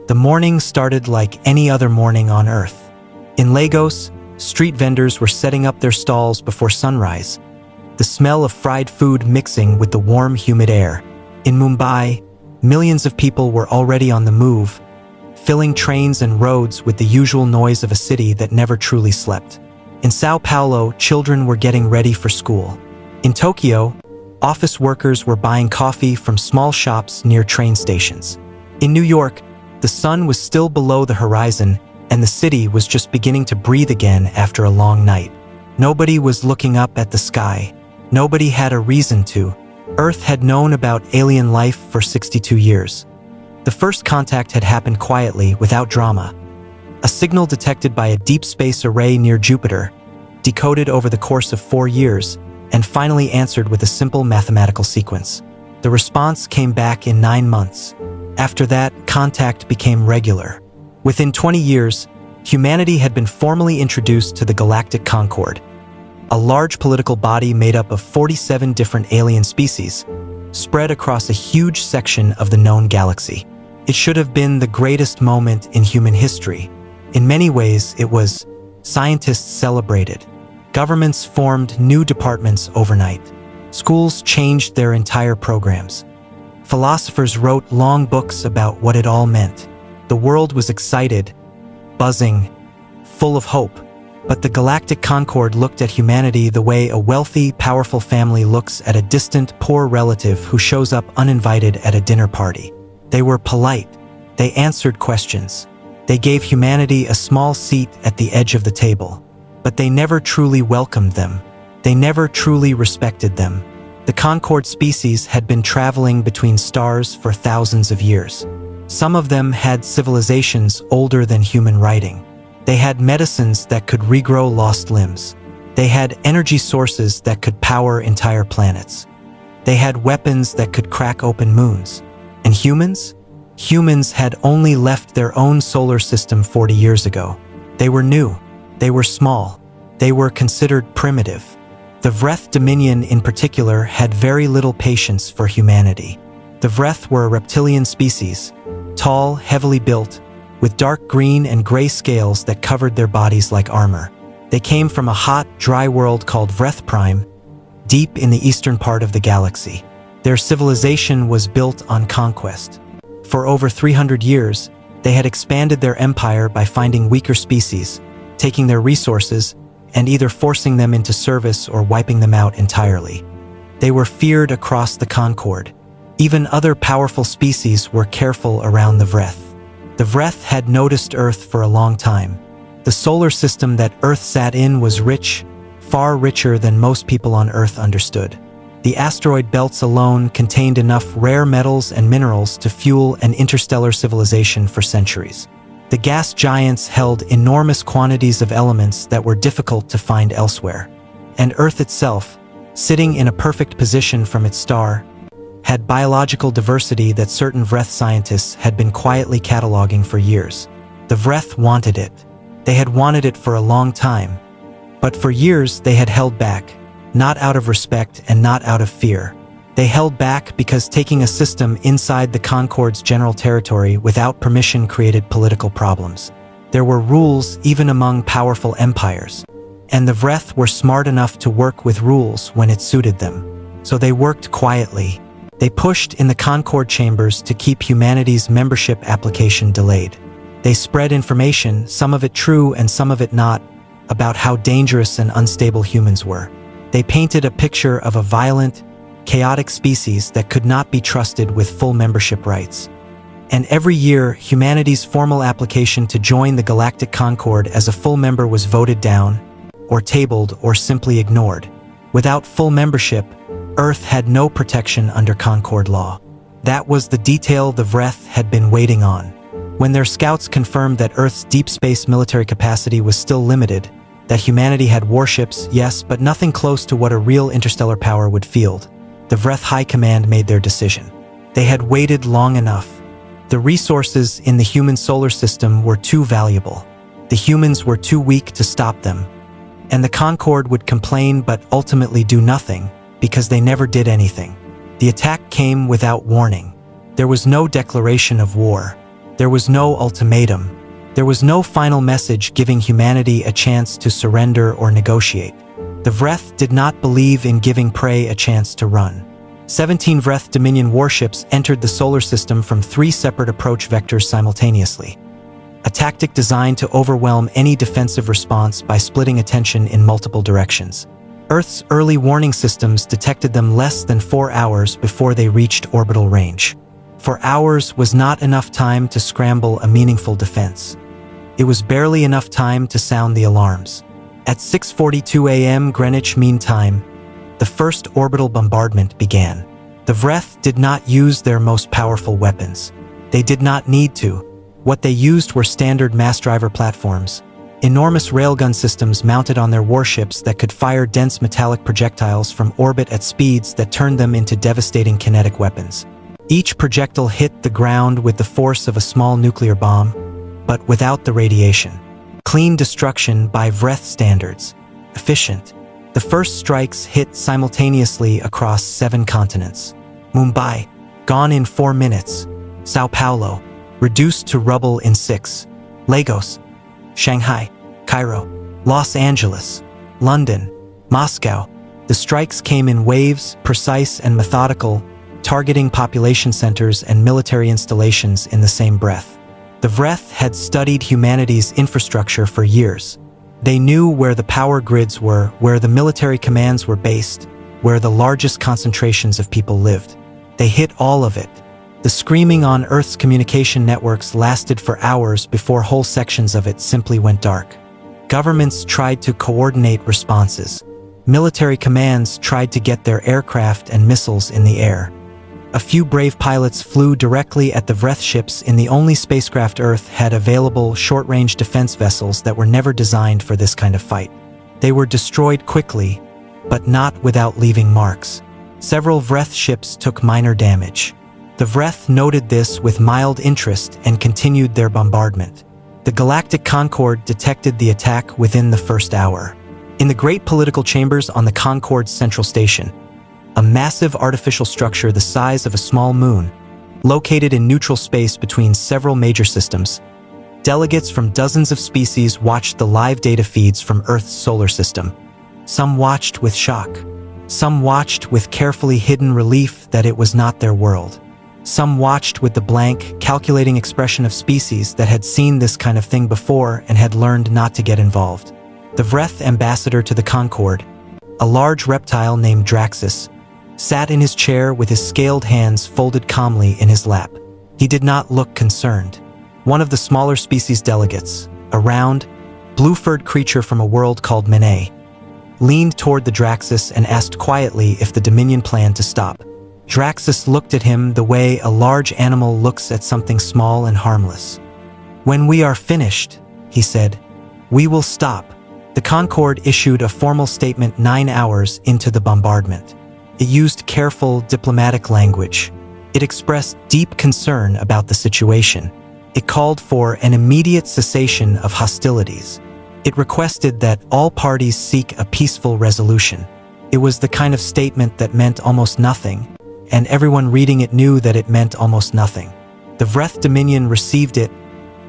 The morning started like any other morning on Earth. In Lagos, street vendors were setting up their stalls before sunrise, the smell of fried food mixing with the warm, humid air. In Mumbai, millions of people were already on the move, filling trains and roads with the usual noise of a city that never truly slept. In Sao Paulo, children were getting ready for school. In Tokyo, office workers were buying coffee from small shops near train stations. In New York, the sun was still below the horizon, and the city was just beginning to breathe again after a long night. Nobody was looking up at the sky. Nobody had a reason to. Earth had known about alien life for 62 years. The first contact had happened quietly, without drama. A signal detected by a deep space array near Jupiter, decoded over the course of 4 years, and finally answered with a simple mathematical sequence. The response came back in 9 months. After that, contact became regular. Within 20 years, humanity had been formally introduced to the Galactic Concord, a large political body made up of 47 different alien species, spread across a huge section of the known galaxy. It should have been the greatest moment in human history. In many ways, it was. Scientists celebrated. Governments formed new departments overnight. Schools changed their entire programs. Philosophers wrote long books about what it all meant. The world was excited, buzzing, full of hope. But the Galactic Concord looked at humanity the way a wealthy, powerful family looks at a distant, poor relative who shows up uninvited at a dinner party. They were polite. They answered questions. They gave humanity a small seat at the edge of the table. But they never truly welcomed them. They never truly respected them. The Concord species had been traveling between stars for thousands of years. Some of them had civilizations older than human writing. They had medicines that could regrow lost limbs. They had energy sources that could power entire planets. They had weapons that could crack open moons. And humans? Humans had only left their own solar system 40 years ago. They were new. They were small. They were considered primitive. The Vreth Dominion in particular had very little patience for humanity. The Vreth were a reptilian species, tall, heavily built, with dark green and gray scales that covered their bodies like armor. They came from a hot, dry world called Vreth Prime, deep in the eastern part of the galaxy. Their civilization was built on conquest. For over 300 years, they had expanded their empire by finding weaker species, taking their resources, and either forcing them into service or wiping them out entirely. They were feared across the Concord. Even other powerful species were careful around the Vreth. The Vreth had noticed Earth for a long time. The solar system that Earth sat in was rich, far richer than most people on Earth understood. The asteroid belts alone contained enough rare metals and minerals to fuel an interstellar civilization for centuries. The gas giants held enormous quantities of elements that were difficult to find elsewhere. And Earth itself, sitting in a perfect position from its star, had biological diversity that certain Vreth scientists had been quietly cataloging for years. The Vreth wanted it. They had wanted it for a long time. But for years they had held back, not out of respect and not out of fear. They held back because taking a system inside the Concord's general territory without permission created political problems. There were rules even among powerful empires. And the Vreth were smart enough to work with rules when it suited them. So they worked quietly. They pushed in the Concord chambers to keep humanity's membership application delayed. They spread information, some of it true and some of it not, about how dangerous and unstable humans were. They painted a picture of a violent, chaotic species that could not be trusted with full membership rights. And every year, humanity's formal application to join the Galactic Concord as a full member was voted down, or tabled, or simply ignored. Without full membership, Earth had no protection under Concord law. That was the detail the Vreth had been waiting on. When their scouts confirmed that Earth's deep space military capacity was still limited, that humanity had warships, yes, but nothing close to what a real interstellar power would field, the Vreth High Command made their decision. They had waited long enough. The resources in the human solar system were too valuable. The humans were too weak to stop them. And the Concord would complain but ultimately do nothing, because they never did anything. The attack came without warning. There was no declaration of war. There was no ultimatum. There was no final message giving humanity a chance to surrender or negotiate. The Vreth did not believe in giving prey a chance to run. 17 Vreth Dominion warships entered the solar system from 3 separate approach vectors simultaneously. A tactic designed to overwhelm any defensive response by splitting attention in multiple directions. Earth's early warning systems detected them less than 4 hours before they reached orbital range. 4 hours was not enough time to scramble a meaningful defense. It was barely enough time to sound the alarms. At 6:42 a.m. Greenwich Mean Time, the first orbital bombardment began. The Vreth did not use their most powerful weapons. They did not need to. What they used were standard mass driver platforms, enormous railgun systems mounted on their warships that could fire dense metallic projectiles from orbit at speeds that turned them into devastating kinetic weapons. Each projectile hit the ground with the force of a small nuclear bomb, but without the radiation. Clean destruction by Vreth standards. Efficient. The first strikes hit simultaneously across 7 continents. Mumbai, gone in 4 minutes. Sao Paulo, reduced to rubble in 6. Lagos, Shanghai, Cairo, Los Angeles, London, Moscow. The strikes came in waves, precise and methodical, targeting population centers and military installations in the same breath. The Vreth had studied humanity's infrastructure for years. They knew where the power grids were, where the military commands were based, where the largest concentrations of people lived. They hit all of it. The screaming on Earth's communication networks lasted for hours before whole sections of it simply went dark. Governments tried to coordinate responses. Military commands tried to get their aircraft and missiles in the air. A few brave pilots flew directly at the Vreth ships in the only spacecraft Earth had available short-range defense vessels that were never designed for this kind of fight. They were destroyed quickly, but not without leaving marks. Several Vreth ships took minor damage. The Vreth noted this with mild interest and continued their bombardment. The Galactic Concorde detected the attack within the first hour. In the great political chambers on the Concorde's central station, a massive artificial structure the size of a small moon, located in neutral space between several major systems, delegates from dozens of species watched the live data feeds from Earth's solar system. Some watched with shock. Some watched with carefully hidden relief that it was not their world. Some watched with the blank, calculating expression of species that had seen this kind of thing before and had learned not to get involved. The Vreth ambassador to the Concorde, a large reptile named Draxus, sat in his chair with his scaled hands folded calmly in his lap. He did not look concerned. One of the smaller species delegates, a round, blue-furred creature from a world called Mene, leaned toward the Draxus and asked quietly if the Dominion planned to stop. Draxus looked at him the way a large animal looks at something small and harmless. "When we are finished," he said, "we will stop." The Concorde issued a formal statement 9 hours into the bombardment. It used careful, diplomatic language. It expressed deep concern about the situation. It called for an immediate cessation of hostilities. It requested that all parties seek a peaceful resolution. It was the kind of statement that meant almost nothing, and everyone reading it knew that it meant almost nothing. The Vreth Dominion received it,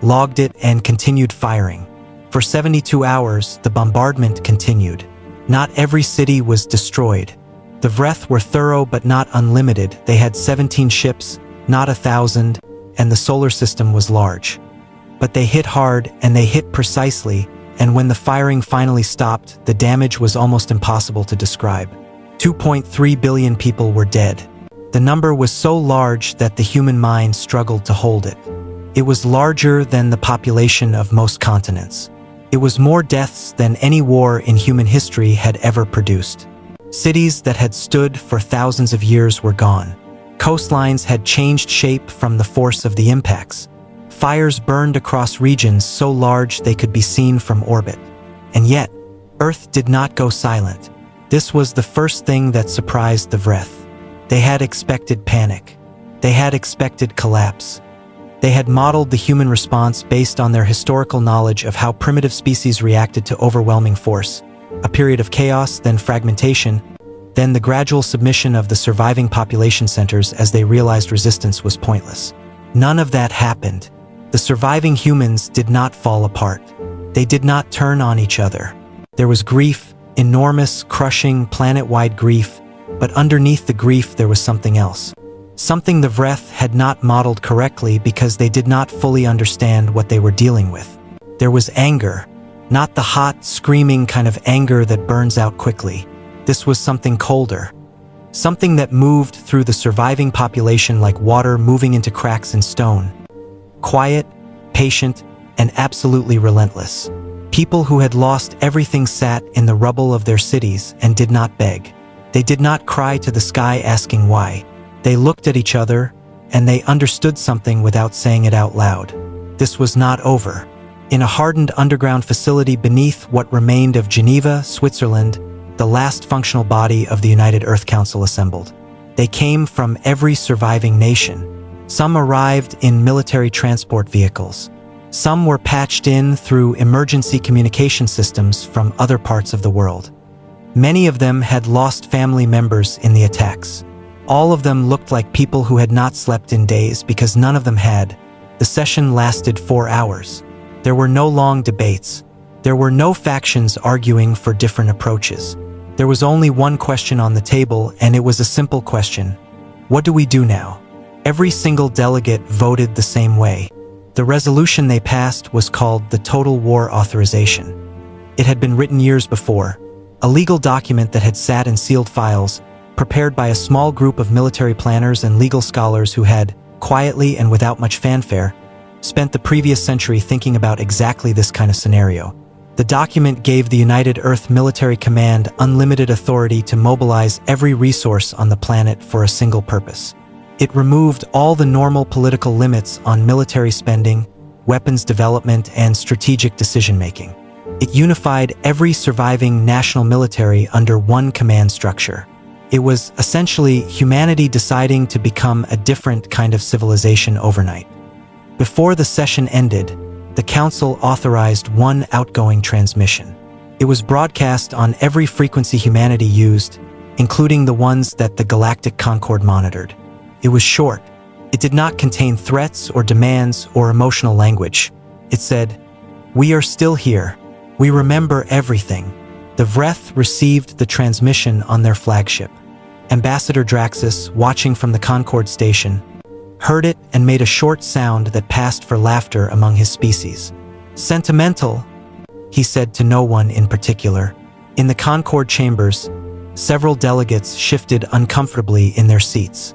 logged it, and continued firing. For 72 hours, the bombardment continued. Not every city was destroyed. The Vreth were thorough but not unlimited. They had 17 ships, not 1,000, and the solar system was large. But they hit hard, and they hit precisely, and when the firing finally stopped, the damage was almost impossible to describe. 2.3 billion people were dead. The number was so large that the human mind struggled to hold it. It was larger than the population of most continents. It was more deaths than any war in human history had ever produced. Cities that had stood for thousands of years were gone. Coastlines had changed shape from the force of the impacts. Fires burned across regions so large they could be seen from orbit. And yet, Earth did not go silent. This was the first thing that surprised the Vreth. They had expected panic. They had expected collapse. They had modeled the human response based on their historical knowledge of how primitive species reacted to overwhelming force. A period of chaos, then fragmentation, then the gradual submission of the surviving population centers as they realized resistance was pointless. None of that happened. The surviving humans did not fall apart. They did not turn on each other. There was grief, enormous, crushing, planet-wide grief, but underneath the grief there was something else. Something the Vreth had not modeled correctly because they did not fully understand what they were dealing with. There was anger, not the hot, screaming kind of anger that burns out quickly. This was something colder. Something that moved through the surviving population like water moving into cracks in stone. Quiet, patient, and absolutely relentless. People who had lost everything sat in the rubble of their cities and did not beg. They did not cry to the sky asking why. They looked at each other, and they understood something without saying it out loud. This was not over. In a hardened underground facility beneath what remained of Geneva, Switzerland, the last functional body of the United Earth Council assembled. They came from every surviving nation. Some arrived in military transport vehicles. Some were patched in through emergency communication systems from other parts of the world. Many of them had lost family members in the attacks. All of them looked like people who had not slept in days because none of them had. The session lasted 4 hours. There were no long debates. There were no factions arguing for different approaches. There was only one question on the table, and it was a simple question. What do we do now? Every single delegate voted the same way. The resolution they passed was called the Total War Authorization. It had been written years before, a legal document that had sat in sealed files, prepared by a small group of military planners and legal scholars who had, quietly and without much fanfare, spent the previous century thinking about exactly this kind of scenario. The document gave the United Earth Military Command unlimited authority to mobilize every resource on the planet for a single purpose. It removed all the normal political limits on military spending, weapons development, and strategic decision-making. It unified every surviving national military under one command structure. It was essentially humanity deciding to become a different kind of civilization overnight. Before the session ended, the Council authorized one outgoing transmission. It was broadcast on every frequency humanity used, including the ones that the Galactic Concord monitored. It was short. It did not contain threats or demands or emotional language. It said, "We are still here. We remember everything." The Vreth received the transmission on their flagship. Ambassador Draxus, watching from the Concord station, heard it and made a short sound that passed for laughter among his species. "Sentimental," he said to no one in particular. In the Concord chambers, several delegates shifted uncomfortably in their seats.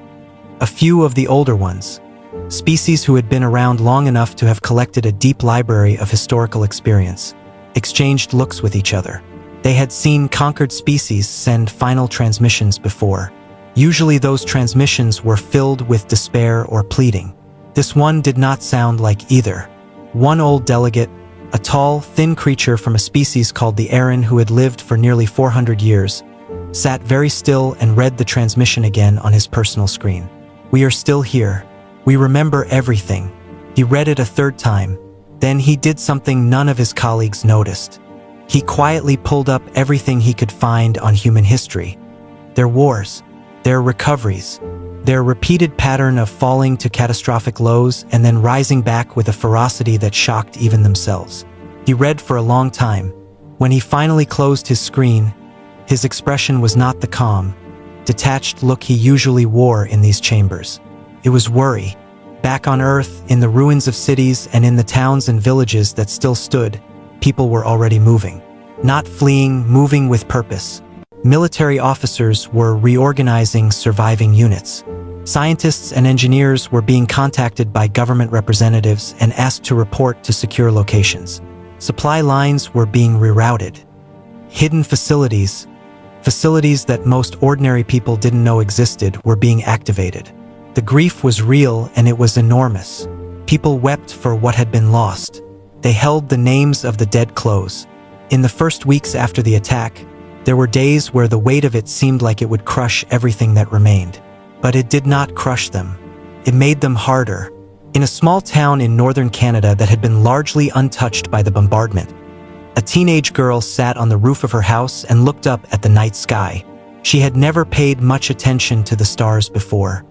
A few of the older ones, species who had been around long enough to have collected a deep library of historical experience, exchanged looks with each other. They had seen conquered species send final transmissions before. Usually those transmissions were filled with despair or pleading. This one did not sound like either. One old delegate, a tall, thin creature from a species called the Aran who had lived for nearly 400 years, sat very still and read the transmission again on his personal screen. "We are still here. We remember everything." He read it a third time. Then he did something none of his colleagues noticed. He quietly pulled up everything he could find on human history. Their wars, their recoveries, their repeated pattern of falling to catastrophic lows and then rising back with a ferocity that shocked even themselves. He read for a long time. When he finally closed his screen, his expression was not the calm, detached look he usually wore in these chambers. It was worry. Back on Earth, in the ruins of cities and in the towns and villages that still stood, people were already moving. Not fleeing, moving with purpose. Military officers were reorganizing surviving units. Scientists and engineers were being contacted by government representatives and asked to report to secure locations. Supply lines were being rerouted. Hidden facilities that most ordinary people didn't know existed, were being activated. The grief was real and it was enormous. People wept for what had been lost. They held the names of the dead close. In the first weeks after the attack, there were days where the weight of it seemed like it would crush everything that remained. But it did not crush them. It made them harder. In a small town in northern Canada that had been largely untouched by the bombardment, a teenage girl sat on the roof of her house and looked up at the night sky. She had never paid much attention to the stars before.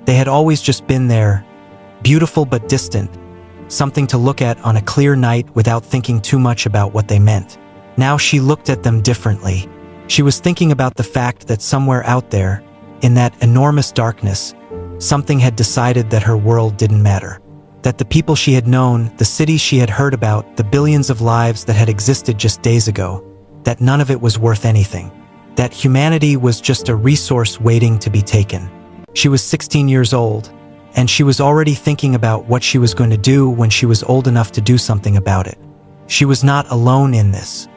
They had always just been there, beautiful but distant, something to look at on a clear night without thinking too much about what they meant. Now she looked at them differently. She was thinking about the fact that somewhere out there, in that enormous darkness, something had decided that her world didn't matter. That the people she had known, the cities she had heard about, the billions of lives that had existed just days ago, that none of it was worth anything. That humanity was just a resource waiting to be taken. She was 16 years old, and she was already thinking about what she was going to do when she was old enough to do something about it. She was not alone in this.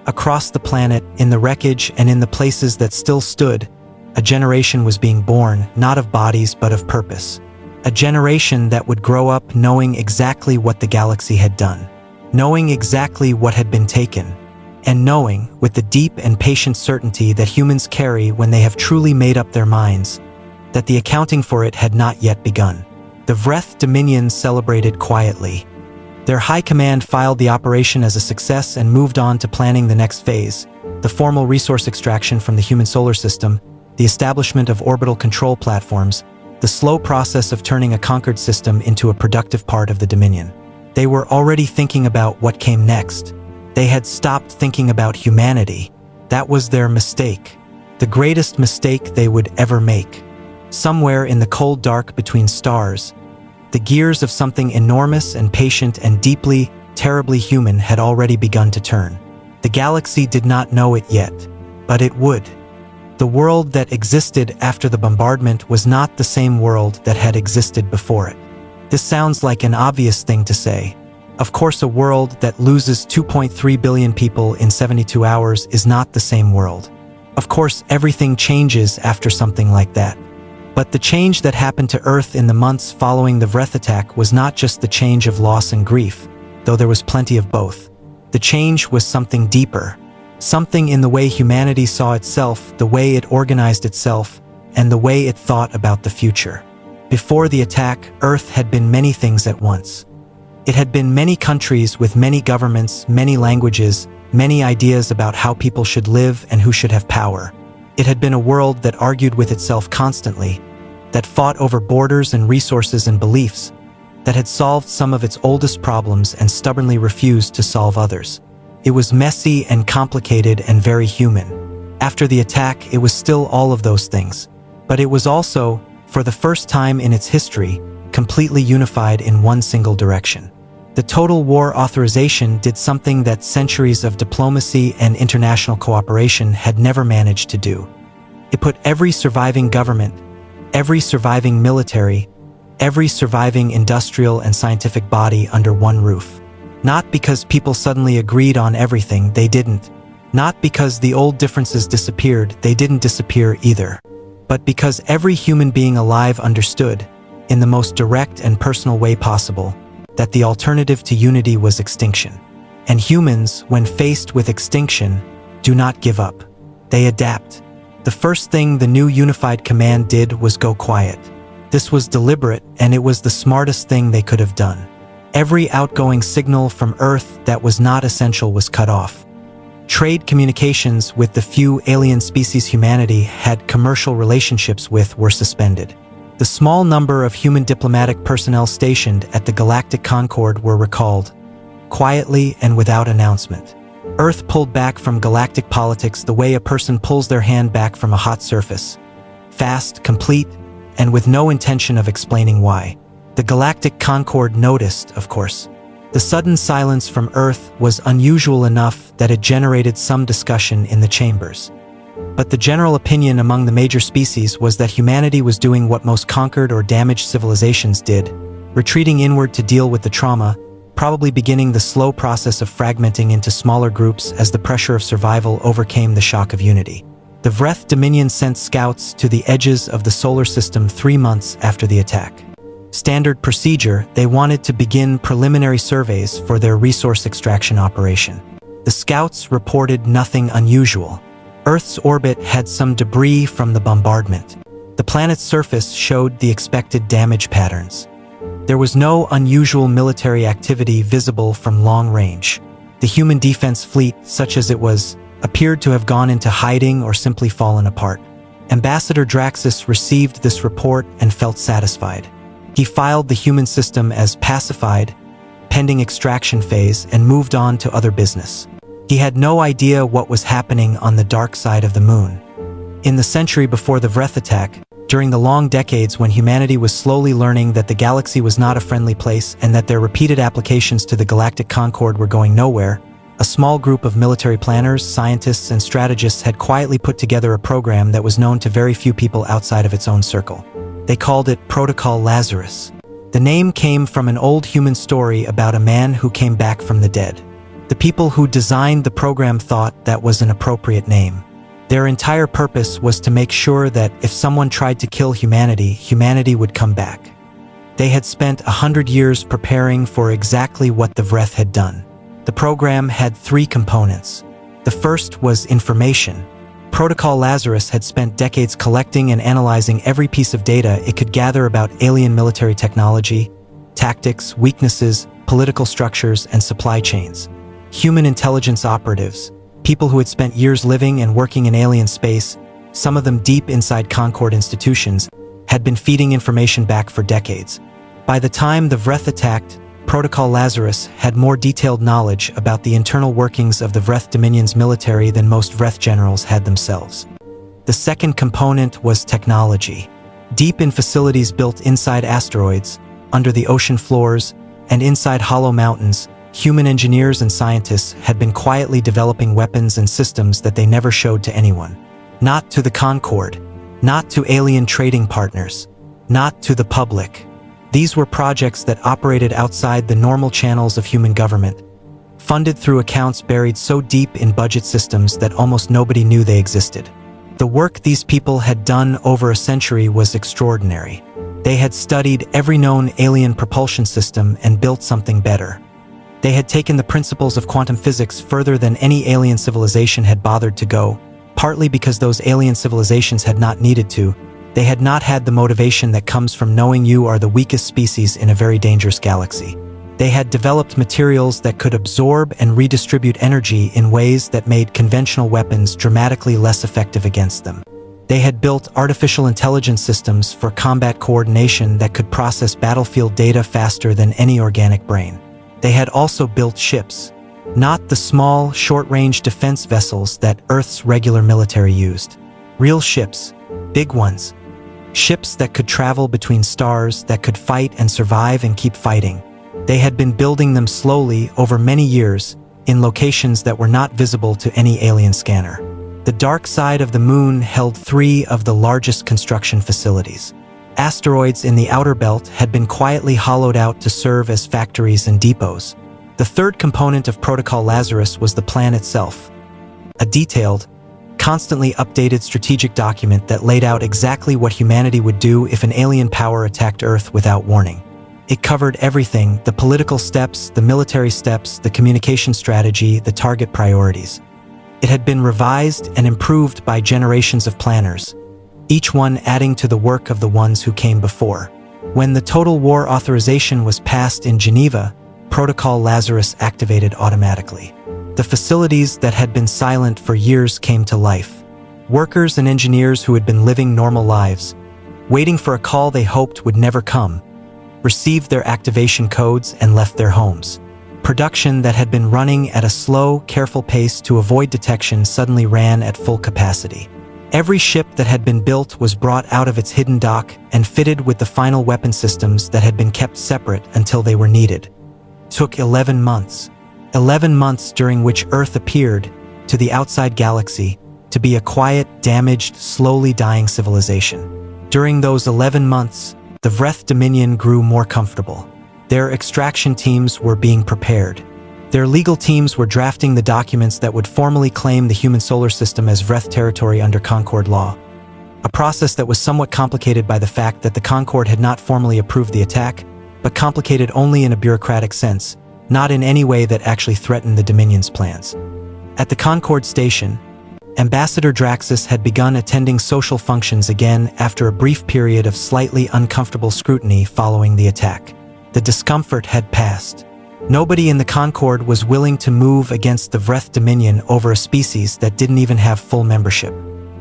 Across the planet, in the wreckage and in the places that still stood, a generation was being born, not of bodies but of purpose. A generation that would grow up knowing exactly what the galaxy had done, knowing exactly what had been taken, and knowing, with the deep and patient certainty that humans carry when they have truly made up their minds, that the accounting for it had not yet begun. The Vreth Dominion celebrated quietly. Their high command filed the operation as a success and moved on to planning the next phase, the formal resource extraction from the human solar system, the establishment of orbital control platforms, the slow process of turning a conquered system into a productive part of the Dominion. They were already thinking about what came next. They had stopped thinking about humanity. That was their mistake. The greatest mistake they would ever make. Somewhere in the cold dark between stars, the gears of something enormous and patient and deeply, terribly human had already begun to turn. The galaxy did not know it yet, but it would. The world that existed after the bombardment was not the same world that had existed before it. This sounds like an obvious thing to say. Of course, a world that loses 2.3 billion people in 72 hours is not the same world. Of course, everything changes after something like that. But the change that happened to Earth in the months following the Vreth attack was not just the change of loss and grief, though there was plenty of both. The change was something deeper. Something in the way humanity saw itself, the way it organized itself, and the way it thought about the future. Before the attack, Earth had been many things at once. It had been many countries with many governments, many languages, many ideas about how people should live and who should have power. It had been a world that argued with itself constantly, that fought over borders and resources and beliefs, that had solved some of its oldest problems and stubbornly refused to solve others. It was messy and complicated and very human. After the attack, it was still all of those things. But it was also, for the first time in its history, completely unified in one single direction. The Total War Authorization did something that centuries of diplomacy and international cooperation had never managed to do. It put every surviving government, every surviving military, every surviving industrial and scientific body under one roof. Not because people suddenly agreed on everything, they didn't. Not because the old differences disappeared, they didn't disappear either. But because every human being alive understood, in the most direct and personal way possible, that the alternative to unity was extinction. And humans, when faced with extinction, do not give up. They adapt. The first thing the new unified command did was go quiet. This was deliberate, and it was the smartest thing they could have done. Every outgoing signal from Earth that was not essential was cut off. Trade communications with the few alien species humanity had commercial relationships with were suspended. The small number of human diplomatic personnel stationed at the Galactic Concord were recalled, quietly and without announcement. Earth pulled back from galactic politics the way a person pulls their hand back from a hot surface. Fast, complete, and with no intention of explaining why. The Galactic Concord noticed, of course. The sudden silence from Earth was unusual enough that it generated some discussion in the chambers. But the general opinion among the major species was that humanity was doing what most conquered or damaged civilizations did, retreating inward to deal with the trauma, probably beginning the slow process of fragmenting into smaller groups as the pressure of survival overcame the shock of unity. The Vreth Dominion sent scouts to the edges of the solar system 3 months after the attack. Standard procedure, they wanted to begin preliminary surveys for their resource extraction operation. The scouts reported nothing unusual. Earth's orbit had some debris from the bombardment. The planet's surface showed the expected damage patterns. There was no unusual military activity visible from long range. The human defense fleet, such as it was, appeared to have gone into hiding or simply fallen apart. Ambassador Draxus received this report and felt satisfied. He filed the human system as pacified, pending extraction phase and moved on to other business. He had no idea what was happening on the dark side of the moon. In the century before the Vreth attack, during the long decades when humanity was slowly learning that the galaxy was not a friendly place and that their repeated applications to the galactic concord were going nowhere, a small group of military planners, scientists, and strategists had quietly put together a program that was known to very few people outside of its own circle. They called it Protocol Lazarus. The name came from an old human story about a man who came back from the dead. The people who designed the program thought that was an appropriate name. Their entire purpose was to make sure that if someone tried to kill humanity, humanity would come back. They had spent 100 years preparing for exactly what the Vreth had done. The program had 3 components. The first was information. Protocol Lazarus had spent decades collecting and analyzing every piece of data it could gather about alien military technology, tactics, weaknesses, political structures, and supply chains. Human intelligence operatives, people who had spent years living and working in alien space, some of them deep inside Concord institutions, had been feeding information back for decades. By the time the Vreth attacked, Protocol Lazarus had more detailed knowledge about the internal workings of the Vreth Dominion's military than most Vreth generals had themselves. The second component was technology. Deep in facilities built inside asteroids, under the ocean floors, and inside hollow mountains, human engineers and scientists had been quietly developing weapons and systems that they never showed to anyone. Not to the Concord, not to alien trading partners, not to the public. These were projects that operated outside the normal channels of human government, funded through accounts buried so deep in budget systems that almost nobody knew they existed. The work these people had done over a century was extraordinary. They had studied every known alien propulsion system and built something better. They had taken the principles of quantum physics further than any alien civilization had bothered to go, partly because those alien civilizations had not needed to. They had not had the motivation that comes from knowing you are the weakest species in a very dangerous galaxy. They had developed materials that could absorb and redistribute energy in ways that made conventional weapons dramatically less effective against them. They had built artificial intelligence systems for combat coordination that could process battlefield data faster than any organic brain. They had also built ships, not the small, short-range defense vessels that Earth's regular military used. Real ships, big ones. Ships that could travel between stars, that could fight and survive and keep fighting. They had been building them slowly over many years, in locations that were not visible to any alien scanner. The dark side of the moon held 3 of the largest construction facilities. Asteroids in the outer belt had been quietly hollowed out to serve as factories and depots. The third component of Protocol Lazarus was the plan itself. A detailed, constantly updated strategic document that laid out exactly what humanity would do if an alien power attacked Earth without warning. It covered everything: the political steps, the military steps, the communication strategy, the target priorities. It had been revised and improved by generations of planners, each one adding to the work of the ones who came before. When the total war authorization was passed in Geneva, Protocol Lazarus activated automatically. The facilities that had been silent for years came to life. Workers and engineers who had been living normal lives, waiting for a call they hoped would never come, received their activation codes and left their homes. Production that had been running at a slow, careful pace to avoid detection suddenly ran at full capacity. Every ship that had been built was brought out of its hidden dock and fitted with the final weapon systems that had been kept separate until they were needed. It took 11 months. 11 months during which Earth appeared, to the outside galaxy, to be a quiet, damaged, slowly dying civilization. During those 11 months, the Vreth Dominion grew more comfortable. Their extraction teams were being prepared. Their legal teams were drafting the documents that would formally claim the human solar system as Vreth territory under Concord law. A process that was somewhat complicated by the fact that the Concord had not formally approved the attack, but complicated only in a bureaucratic sense, not in any way that actually threatened the Dominion's plans. At the Concord station, Ambassador Draxus had begun attending social functions again after a brief period of slightly uncomfortable scrutiny following the attack. The discomfort had passed. Nobody in the Concord was willing to move against the Vreth Dominion over a species that didn't even have full membership.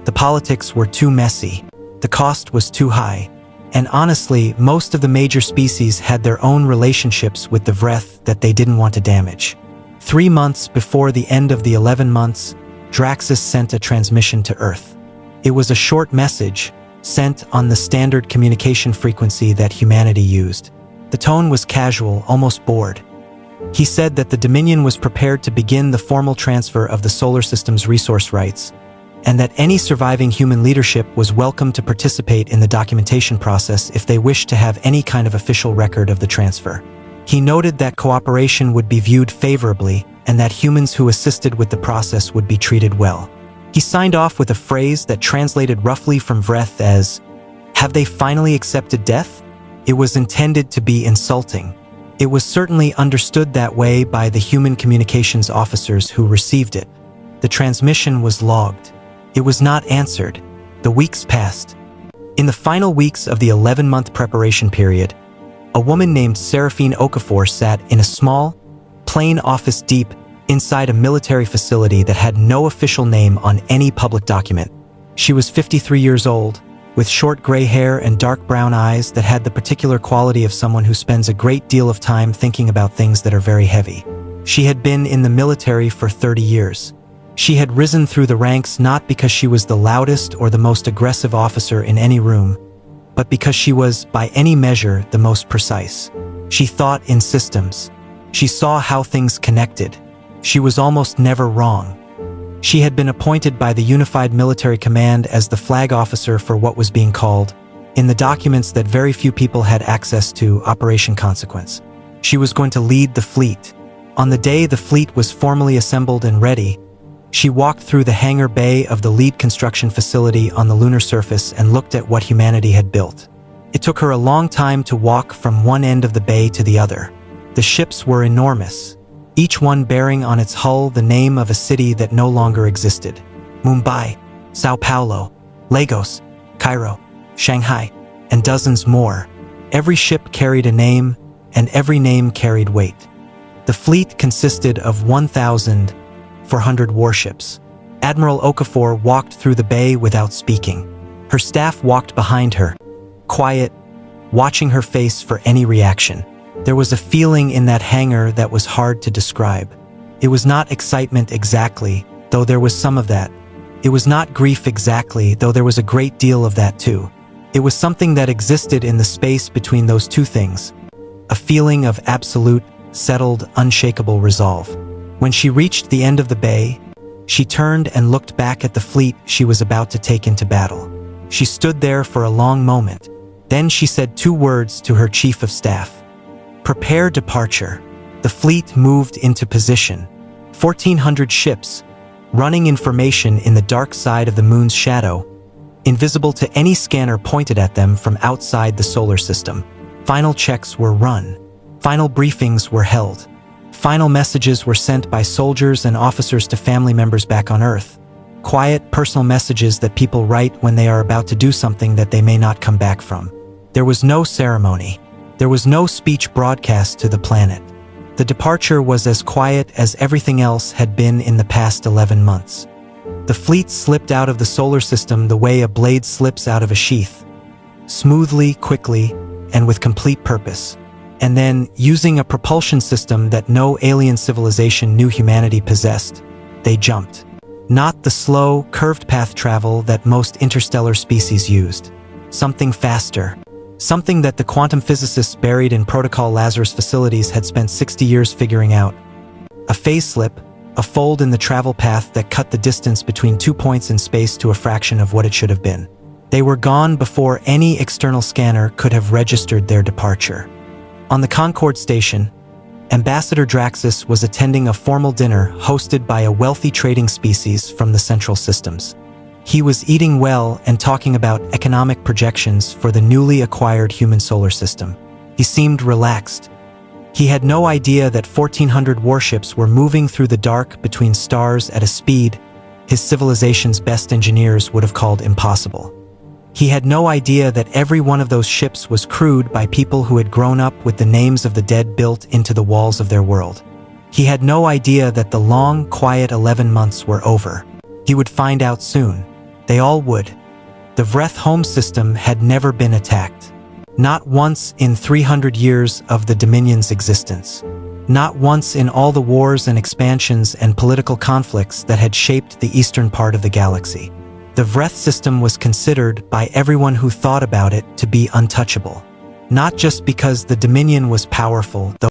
The politics were too messy. The cost was too high. And honestly, most of the major species had their own relationships with the Vreth that they didn't want to damage. 3 months before the end of the 11 months, Draxus sent a transmission to Earth. It was a short message, sent on the standard communication frequency that humanity used. The tone was casual, almost bored. He said that the Dominion was prepared to begin the formal transfer of the solar system's resource rights, and that any surviving human leadership was welcome to participate in the documentation process if they wished to have any kind of official record of the transfer. He noted that cooperation would be viewed favorably and that humans who assisted with the process would be treated well. He signed off with a phrase that translated roughly from Vreth as, "Have they finally accepted death?" It was intended to be insulting. It was certainly understood that way by the human communications officers who received it. The transmission was logged. It was not answered. The weeks passed. In the final weeks of the 11-month preparation period, a woman named Seraphine Okafor sat in a small, plain office deep inside a military facility that had no official name on any public document. She was 53 years old, with short gray hair and dark brown eyes that had the particular quality of someone who spends a great deal of time thinking about things that are very heavy. She had been in the military for 30 years. She had risen through the ranks not because she was the loudest or the most aggressive officer in any room, but because she was, by any measure, the most precise. She thought in systems. She saw how things connected. She was almost never wrong. She had been appointed by the Unified Military Command as the flag officer for what was being called, in the documents that very few people had access to, Operation Consequence. She was going to lead the fleet. On the day the fleet was formally assembled and ready, she walked through the hangar bay of the lead construction facility on the lunar surface and looked at what humanity had built. It took her a long time to walk from one end of the bay to the other. The ships were enormous, each one bearing on its hull the name of a city that no longer existed. Mumbai, Sao Paulo, Lagos, Cairo, Shanghai, and dozens more. Every ship carried a name, and every name carried weight. The fleet consisted of 1,400 warships. Admiral Okafor walked through the bay without speaking. Her staff walked behind her, quiet, watching her face for any reaction. There was a feeling in that hangar that was hard to describe. It was not excitement exactly, though there was some of that. It was not grief exactly, though there was a great deal of that too. It was something that existed in the space between those two things. A feeling of absolute, settled, unshakable resolve. When she reached the end of the bay, she turned and looked back at the fleet she was about to take into battle. She stood there for a long moment. Then she said 2 words to her chief of staff. "Prepare departure." The fleet moved into position. 1,400 ships, running information in the dark side of the moon's shadow, invisible to any scanner pointed at them from outside the solar system. Final checks were run. Final briefings were held. Final messages were sent by soldiers and officers to family members back on Earth. Quiet, personal messages that people write when they are about to do something that they may not come back from. There was no ceremony. There was no speech broadcast to the planet. The departure was as quiet as everything else had been in the past 11 months. The fleet slipped out of the solar system the way a blade slips out of a sheath. Smoothly, quickly, and with complete purpose. And then, using a propulsion system that no alien civilization knew humanity possessed, they jumped. Not the slow, curved path travel that most interstellar species used. Something faster. Something that the quantum physicists buried in Protocol Lazarus facilities had spent 60 years figuring out. A phase slip, a fold in the travel path that cut the distance between 2 points in space to a fraction of what it should have been. They were gone before any external scanner could have registered their departure. On the Concorde station, Ambassador Draxus was attending a formal dinner hosted by a wealthy trading species from the Central Systems. He was eating well and talking about economic projections for the newly acquired human solar system. He seemed relaxed. He had no idea that 1,400 warships were moving through the dark between stars at a speed his civilization's best engineers would have called impossible. He had no idea that every one of those ships was crewed by people who had grown up with the names of the dead built into the walls of their world. He had no idea that the long, quiet 11 months were over. He would find out soon. They all would. The Vreth home system had never been attacked. Not once in 300 years of the Dominion's existence. Not once in all the wars and expansions and political conflicts that had shaped the eastern part of the galaxy. The Vreth system was considered by everyone who thought about it to be untouchable. Not just because the Dominion was powerful, though